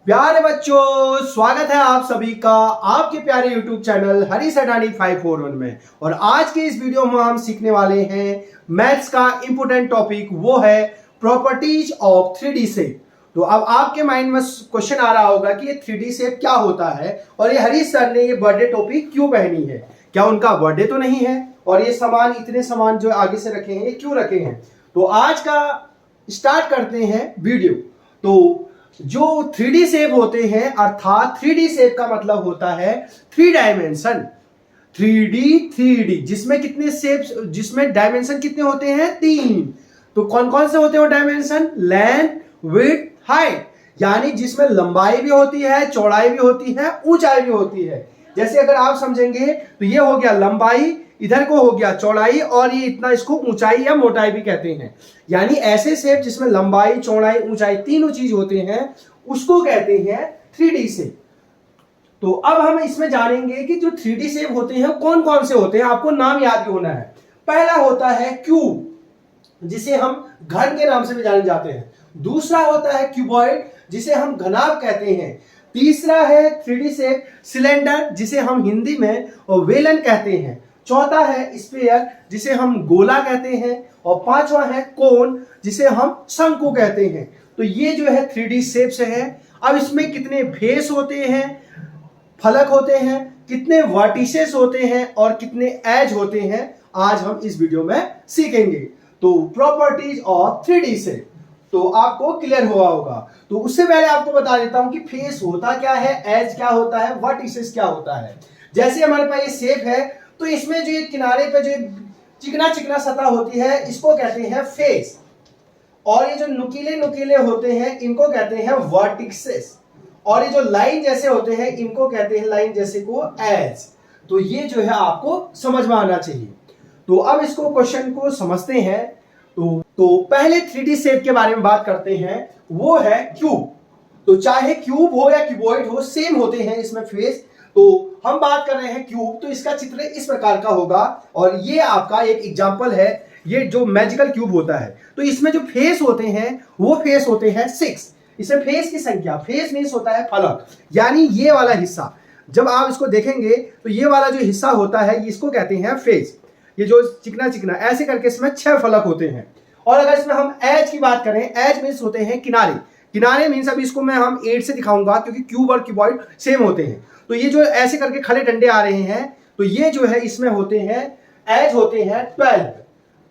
प्यारे बच्चों, स्वागत है आप सभी का आपके प्यारे YouTube चैनल हरीश अडानी 541 में। और आज के इस वीडियो में हम सीखने वाले हैं मैथ्स का इंपोर्टेंट टॉपिक, वो है प्रॉपर्टीज ऑफ 3D शेप। तो अब आपके माइंड में क्वेश्चन आ रहा होगा कि ये 3D शेप क्या होता है और ये हरीश सर ने ये बर्थडे टोपी क्यों पहनी है, क्या उनका बर्थडे तो नहीं है? और ये सामान, इतने सामान जो आगे से रखे हैं, ये क्यों रखे हैं? तो आज का स्टार्ट करते हैं वीडियो। तो जो 3D शेप होते हैं, अर्थात 3D शेप का मतलब होता है 3 डायमेंशन। 3D जिसमें कितने शेप्स, जिसमें डायमेंशन कितने होते हैं? 3। तो कौन कौन से होते हैं डायमेंशन? Length, width, height. यानी जिसमें लंबाई भी होती है, चौड़ाई भी होती है, ऊंचाई भी होती है। जैसे अगर आप समझेंगे तो ये हो गया लंबाई, इधर को हो गया चौड़ाई, और ये इतना, इसको ऊंचाई या मोटाई भी कहते हैं। यानी ऐसे शेप जिसमें लंबाई, चौड़ाई, ऊंचाई तीनों चीज होते हैं, उसको कहते हैं 3D शेप। तो अब हम इसमें जानेंगे कि जो 3D शेप होते हैं कौन कौन से होते हैं, आपको नाम याद भी होना है। पहला होता है क्यूब, जिसे हम घन के नाम से भी जाने जाते हैं। दूसरा होता है क्यूबॉइड, जिसे हम घनाभ कहते हैं। तीसरा है 3D शेप सिलेंडर, जिसे हम हिंदी में वेलन कहते हैं। चौथा है स्फीयर, जिसे हम गोला कहते हैं। और पांचवा है कोन, जिसे हम शंकु कहते हैं। तो ये जो है 3D शेप्स है। अब इसमें कितने फेस होते हैं, फलक होते हैं, कितने वर्टिसेस होते हैं और कितने एज होते हैं, आज हम इस वीडियो में सीखेंगे। तो प्रॉपर्टीज ऑफ 3D शेप तो आपको क्लियर हुआ होगा। तो उससे पहले आपको बता देता हूं कि फेस होता क्या है, एज क्या होता है, वर्टिसेस क्या होता है। जैसे हमारे पास ये शेप है, तो इसमें जो ये किनारे पे जो चिकना चिकना सतह होती है, इसको कहते हैं फेस। और ये जो नुकीले नुकीले होते हैं, इनको कहते हैं वर्टिसेस। और ये जो लाइन जैसे होते हैं, इनको कहते हैं, लाइन जैसे को, एज। तो ये जो है आपको समझ में आना चाहिए। तो अब इसको क्वेश्चन को समझते हैं। तो पहले 3D शेप के बारे में बात करते हैं, वो है क्यूब। तो चाहे क्यूब हो या क्यूबॉइड हो, सेम होते हैं इसमें फेस। तो हम बात कर रहे हैं क्यूब, तो इसका चित्र इस प्रकार का होगा। और ये आपका एक एग्जांपल है, ये जो मैजिकल क्यूब होता है। तो इसमें जो फेस होते हैं, वो फेस होते हैं 6। इसमें फेस की संख्या, फेस मीन्स होता है फलक, यानी ये वाला हिस्सा। जब आप इसको देखेंगे तो ये वाला जो हिस्सा होता है, इसको कहते हैं फेस। ये जो चिकना चिकना ऐसे करके इसमें 6 फलक होते हैं। और अगर इसमें हम एज की बात करें, एज मीन्स होते हैं किनारे। किनारे मीन्स, अभी इसको मैं हम 8 से दिखाऊंगा, क्योंकि क्यूब और क्यूबॉइड सेम होते हैं। तो ये जो ऐसे करके खड़े डंडे आ रहे हैं, तो ये जो है इसमें होते हैं, एज होते हैं 12।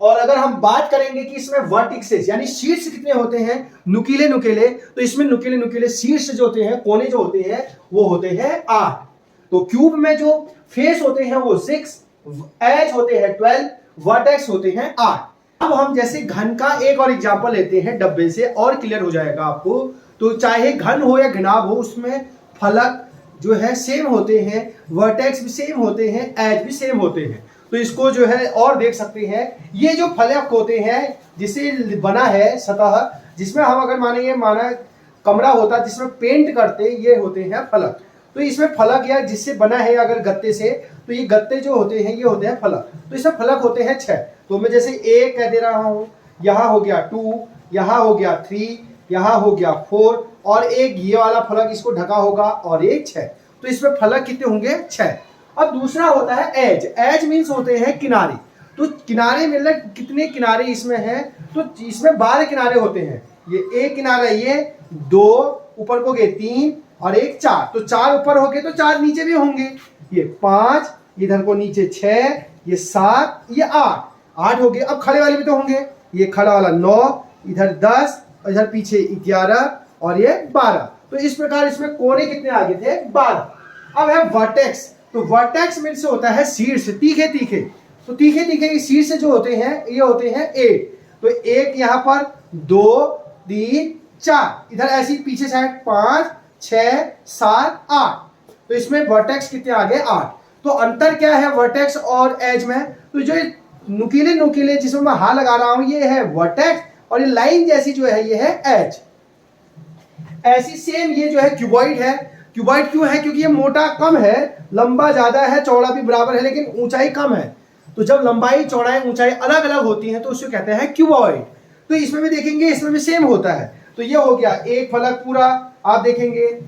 और अगर हम बात करेंगे कि इसमें वर्टिसेस यानी शीर्ष कितने होते हैं, नुकीले नुकीले, तो इसमें नुकीले नुकीले शीर्ष जो होते हैं, कोने जो होते हैं, वो होते हैं 8। तो क्यूब में जो फेस होते हैं वो 6, एज होते हैं 12, वर्टेक्स होते हैं 8। अब हम जैसे घन का एक और एग्जांपल लेते हैं डब्बे से, और क्लियर हो जाएगा आपको। तो चाहे घन हो या घनाभ हो, उसमें फलक जो है सेम होते हैं, वर्टेक्स भी सेम होते हैं, एज भी सेम होते हैं। तो इसको जो है और देख सकते हैं, ये जो फलक होते हैं जिसे बना है सतह, जिसमें हम अगर मानेंगे, माना कमरा होता जिसमें पेंट करते, ये होते हैं फलक। तो इसमें फलक या जिससे बना है अगर गत्ते से, तो ये गत्ते जो होते हैं, ये होते हैं फलक। तो इसमें फलक होते हैं 6। तो मैं जैसे 1 कह दे रहा हूं, यहां हो गया 2, यहां हो गया 3, यहां हो गया 4, और एक ये वाला फलक इसको ढका होगा, और एक 6। तो इसमें फलक कितने होंगे? 6। अब दूसरा होता है एज। एज मीन्स होते हैं किनारे। तो किनारे मतलब कितने किनारे इसमें हैं? तो इसमें 12 किनारे होते हैं। ये एक किनारा, ये 2, ऊपर को गए 3, और एक 4। तो 4 ऊपर हो गए तो 4 नीचे भी होंगे। ये 5, इधर को नीचे 6, ये 7, ये 8 हो गए। अब खड़े वाले भी तो होंगे, ये खड़ा वाला 9, इधर 10, और इधर पीछे 11, और ये 12। तो इस प्रकार इसमें कोने कितने आगे थे? 12। अब है वर्टेक्स। तो वर्टेक्स मीन्स होता है शीर्ष, तीखे तीखे। तो तीखे तीखे शीर्ष जो होते हैं, ये होते हैं 8। तो एक यहाँ पर, 2, 3, 4, इधर ऐसी पीछे साइड 5, 6, 7, 8। तो इसमें वर्टेक्स कितने आ गए? 8। तो अंतर क्या है वर्टेक्स और एज में? तो जो नुकीले नुकीले जिसमें मैं हाथ लगा रहा हूं, ये है वर्टेक्स, और ये लाइन जैसी जो है, ये है एज। ऐसी सेम ये जो है क्यूबॉइड है। क्यूबॉइड क्यों है? क्योंकि ये मोटा कम है, लंबा ज्यादा है, चौड़ा भी बराबर है, लेकिन ऊंचाई कम है। तो जब लंबाई, चौड़ाई, ऊंचाई अलग अलग होती है, तो उसको कहते हैं क्यूबॉइड। तो इसमें भी देखेंगे, इसमें भी सेम होता है। तो ये हो गया एक फलक पूरा, आप देखेंगे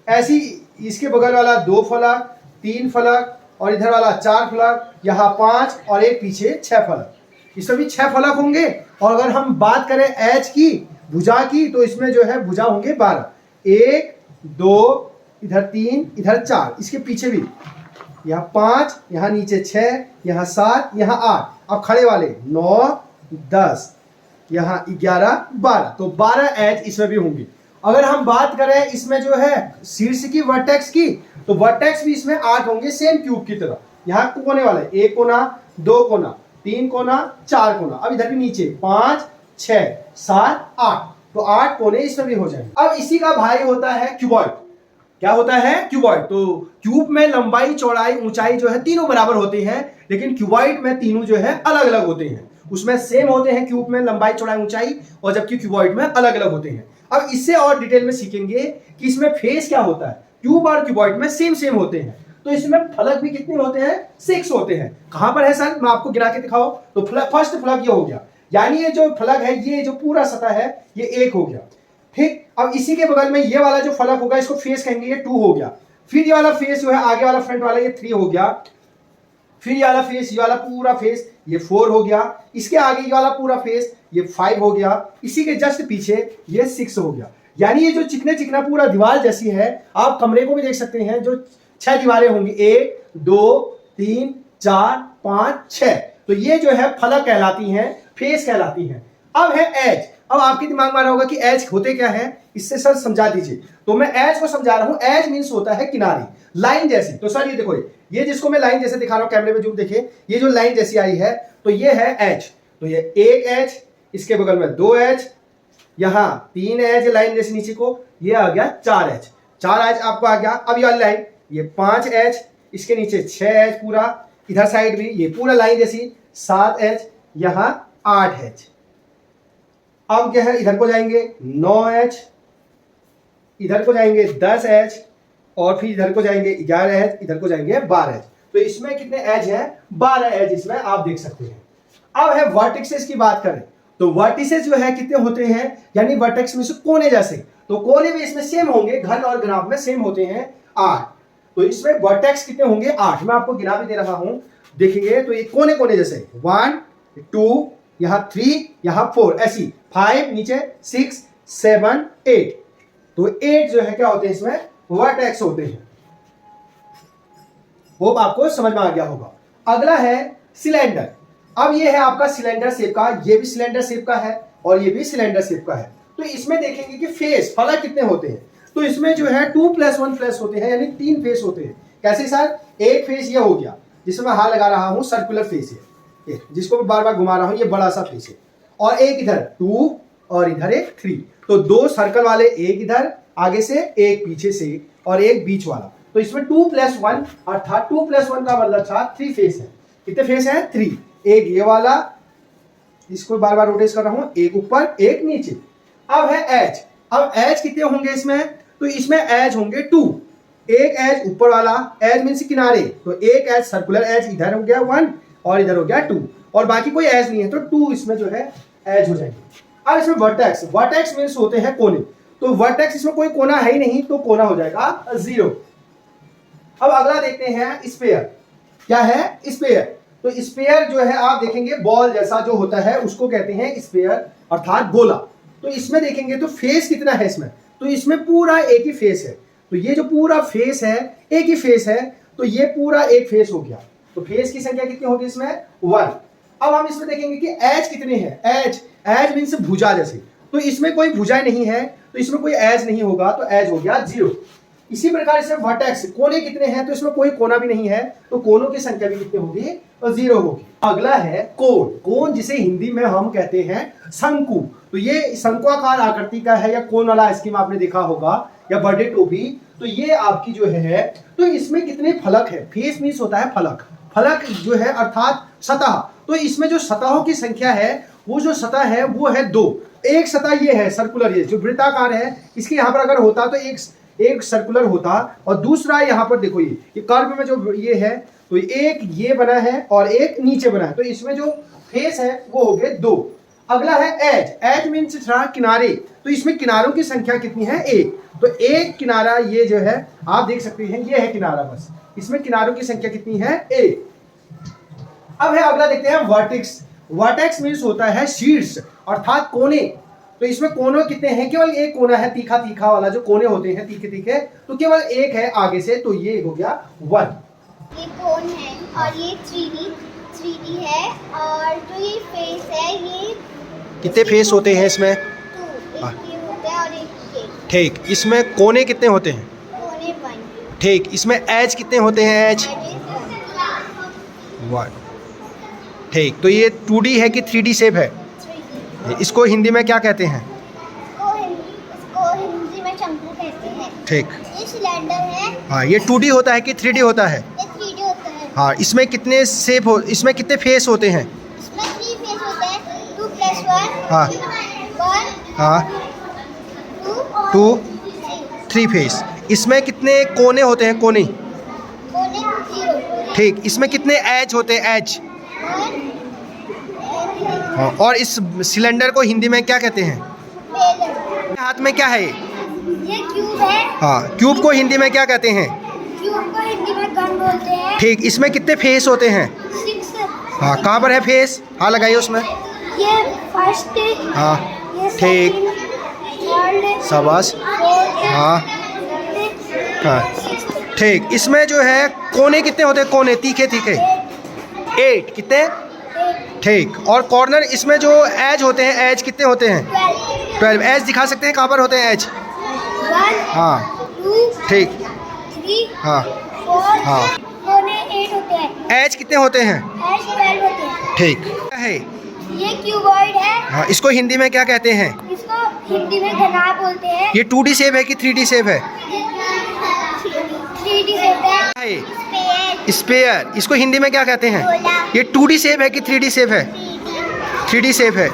ऐसी इसके बगल वाला 2 फलक, 3 फलक और इधर वाला 4 फलक, यहाँ 5 और एक पीछे 6 फलक, इसमें भी 6 फलक होंगे। और अगर हम बात करें एज की, भुजा की, तो इसमें जो है भुजा होंगे 12, 1 2 इधर 3 इधर 4, इसके पीछे भी यहाँ 5, यहाँ नीचे 6, यहाँ 7, यहाँ 8, अब खड़े वाले 9 10, यहाँ 11 12, तो 12 एज इसमें भी होंगी। अगर हम बात करें इसमें जो है शीर्ष की वर्टेक्स की, तो वर्टेक्स भी इसमें 8 होंगे सेम क्यूब की तरह। यहाँ कोने वाले 1 कोना, 2 कोना, 3 कोना, 4 कोना, अब इधर भी नीचे 5 6 7 8, तो 8 कोने इसमें भी हो जाएंगे। अब इसी का भाई होता है क्यूबॉइड। क्या होता है? क्यूबॉइड। तो क्यूब में लंबाई चौड़ाई ऊंचाई जो है तीनों बराबर होते हैं, लेकिन क्यूबॉइड में तीनों जो है अलग अलग होते हैं। उसमें सेम होते हैं क्यूब में लंबाई चौड़ाई ऊंचाई, और जबकि क्यूबॉइड में अलग अलग होते हैं। अब इससे और डिटेल में सीखेंगे कि इसमें फेस क्या होता है। क्यूब और क्यूबॉइड में सेम होते हैं, तो इसमें फलक भी कितने होते हैं? 6 होते हैं। कहां पर है सर? मैं आपको गिना के दिखाओ। तो फर्स्ट फलक ये हो गया, यानी ये जो फलक है, ये जो पूरा सतह है ये 1 हो गया। ठीक, अब इसी के बगल में ये वाला जो फलक होगा इसको फेस कहेंगे, ये 2 हो गया। फिर ये वाला फेस जो है आगे वाला फ्रंट वाला, ये 3 हो गया। फिर ये वाला फेस, ये वाला पूरा फेस, ये 4 हो गया। इसके आगे ये वाला पूरा फेस, ये 5 हो गया। इसी के जस्ट पीछे ये 6 हो गया। यानी ये जो चिकने चिकना पूरा दीवार जैसी है, आप कमरे को भी देख सकते हैं, जो 6 दीवारें होंगी, 1 2 3 4 5 6, तो ये जो है फलक कहलाती हैं, फेस कहलाती हैं। अब है एज। अब आपके दिमाग में आ रहा होगा कि एज होते क्या है, इससे सर समझा दीजिए। तो मैं एज को समझा रहा हूं। एज मीन्स होता है किनारे, लाइन जैसी। तो सर ये देखो, ये जिसको मैं लाइन जैसे दिखा रहा हूं, कैमरे में जो देखिए, ये जो लाइन जैसी आई है, तो ये है एज। तो ये 1 एज, इसके बगल में 2 एज, यहां 3 एज लाइन जैसे नीचे को, ये आ गया 4 एज। 4 एज आपको आ गया। अब ये लाइन, ये 5 एज, इसके नीचे 6 एज पूरा, इधर साइड भी ये पूरा लाइन जैसी 7 एज, यहां 8 एज। अब क्या है, इधर को जाएंगे 9 एच, इधर को जाएंगे 10 एच, और फिर इधर को जाएंगे 11 एच, इधर को जाएंगे 12 एच। तो इसमें कितने एज है? 12 एज इसमें आप देख सकते हैं। अब है वर्टिसेस की बात करें, तो वर्टिसेस जो है कितने होते हैं, यानी वर्टेक्स में से कोने जैसे, तो कोने भी इसमें सेम होंगे, घन और ग्राफ में सेम होते हैं 8। तो इसमें वर्टेक्स कितने होंगे? 8। मैं आपको गिना भी दे रहा हूं, देखेंगे तो ये कोने कोने जैसे 1 2, यहां 3, यहां 4, ऐसी 5, नीचे 6 7 8, तो 8 जो है क्या होते हैं इसमें? वर्टेक्स होते हैं। होप आपको समझ में आ गया होगा। अगला है सिलेंडर। अब ये है आपका सिलेंडर शेप का, ये भी सिलेंडर शेप का है और ये भी सिलेंडर शेप का है। तो इसमें देखेंगे कि फेस फलक कितने होते हैं। तो इसमें जो है 2+1 प्लस होते हैं, यानी 3 फेस होते हैं। कैसे सर? एक फेस ये हो गया जिसमें मैं हाथ लगा रहा हूं, सर्कुलर फेस है, जिसको मैं बार बार घुमा रहा हूं, ये बड़ा सा फेस है। और एक इधर 2 और इधर एक 3, तो 2 सर्कल वाले, एक इधर आगे से, एक पीछे से, और एक बीच वाला। तो इसमें 2+1 अर्थात 2+1 का मतलब था 3 फेस है। कितने फेस है? 3। एक ये वाला, इसको बार बार रोटेट कर रहा हूं, एक ऊपर एक नीचे। अब है एज। अब एज कितने होंगे इसमें? तो इसमें एज होंगे 2। एक एज ऊपर वाला, एज मीन्स किनारे, तो एक एज सर्कुलर एज इधर हो गया 1 और इधर हो गया 2, और बाकी कोई एज नहीं है, तो 2 इसमें जो है एज हो जाएंगे। अब इसमें वर्टेक्स। वर्टेक्स मीन्स होते हैं कोने, तो वर्टेक्स इसमें कोई कोना है ही नहीं, तो कोना हो जाएगा 0। अब अगला देखते हैं स्फीयर। क्या है? स्फीयर। तो स्फीयर जो है आप देखेंगे बॉल जैसा जो होता है उसको कहते हैं स्फीयर, अर्थात गोला। तो इसमें देखेंगे तो फेस कितना है इसमें? तो इसमें पूरा एक ही फेस है। तो ये जो पूरा फेस है, एक ही फेस है, तो ये पूरा एक फेस हो गया। तो फेस की संख्या कितनी होगी इसमें? 1। अब हम इसमें देखेंगे कि एज कितने हैं। एज मीन्स भुजा जैसे, तो इसमें कोई भुजाएं नहीं है, तो इसमें कोई एज नहीं होगा, तो एज हो गया 0। इसी प्रकार इसमें वर्टेक्स, कोने कितने हैं? तो इसमें कोई कोना भी नहीं है, तो कोनों की संख्या भी कितनी होगी? तो 0 होगी। अगला है कोन। कोन जिसे हिंदी में हम कहते हैं शंकु। तो ये शंकुआकार आकृति का है, या कोन वाला आइसक्रीम आपने देखा होगा, या बर्थडे टोपी। तो ये आपकी जो है, तो इसमें कितने फलक है? फेस मीन्स होता है फलक। फलक जो है अर्थात सतह। तो इसमें जो सतहों की संख्या है, वो जो सतह है वो है 2। एक सतह ये है सर्कुलर, ये जो वृत्ताकार है, इसके यहाँ पर अगर होता तो एक सर्कुलर होता, और दूसरा यहाँ पर देखो ये कर्व में जो ये है, तो एक ये बना है और एक नीचे बना है, तो इसमें जो फेस है वो हो गए 2। अगला है एज। एज मीन्स किनारे। तो इसमें किनारों की संख्या कितनी है? एक। तो एक किनारा ये जो है आप देख सकते हैं, ये है किनारा, बस इसमें किनारों की संख्या कितनी है? एक। अब है अगला देखते हैं वर्टेक्स। वर्टेक्स मीन्स होता है शीर्ष अर्थात कोने। तो इसमें कोने कितने हैं? केवल एक कोना है, तीखा तीखा वाला जो कोने होते हैं तीखे तीखे, तो केवल एक है आगे से, तो ये हो गया 1। ये कोन है और ये 3D है, और जो ये फेस है ये कितने फेस होते हैं इसमें? 2, एक ये होता है और एक ये। ठीक। इसमें कोने कितने होते हैं? कोने 1। ठीक। इसमें एज कितने होते हैं? एज 1। ठीक। तो ये 2D है कि 3D शेप है? 3D। इसको हिंदी में क्या कहते हैं? इसको हिंदी में शंकु कहते हैं। ठीक। ये सिलेंडर है। हाँ, ये 2D होता है कि 3D होता है? ये 3D होता है। हाँ। इसमें कितने शेप हो, इसमें कितने फेस होते हैं? इसमें 3 फेस होते हैं, 2 + 1। हाँ 1 हाँ 2 2 3 फेस। इसमें कितने कोने होते हैं? कोने। कोने 0। ठीक। इसमें कितने एज होते हैं? एज। 1 हाँ। और इस सिलेंडर को हिंदी में क्या कहते हैं? बेलन। हाथ में क्या है? ये क्यूब है। हाँ। क्यूब को हिंदी में क्या कहते हैं? क्यूब को हिंदी में गन बोलते हैं। ठीक। इसमें कितने फेस होते हैं? 6। हाँ। कहाँ पर है फेस? हाँ लगाइए उसमें। ये फर्स्ट। हाँ। ये ठीक। सेकंड, थर्ड, शाबाश। फोर्थ, हाँ फिफ्थ, हाँ। सिक्स्थ। ठीक। इसमें जो है कोने कितने होते हैं? कोने तीखे तीखे 8 कितने? 8। ठीक। और कॉर्नर इसमें जो एज होते हैं, एज कितने होते हैं? 12। एज दिखा सकते हैं? कहाँ पर होते हैं एज? 1 हाँ 2 ठीक। 3 हाँ 4। हाँ। कोने 8 होते हैं। एज कितने होते हैं? एज 12 होते हैं। ठीक। क्या है? ये क्यूबॉइड है। हाँ। इसको हिंदी में क्या कहते हैं? इसको हिंदी में घनाभ बोलते हैं। ये 2D शेप है कि 3D शेप है? 3D होता है। क्या है? स्पेयर। स्पेयर। इसको हिंदी में क्या कहते हैं? गोला। ये 2D शेप है कि 3D शेप है? 3D शेप है।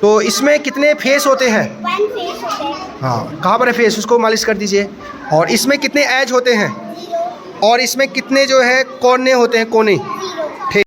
तो इसमें कितने फेस होते हैं? 1 फेस होते हैं। हाँ। कहाँ पर है फेस? उसको मालिश कर दीजिए। और इसमें कितने एज होते हैं? 0। और इसमें कितने जो है कोने होते हैं? कोने।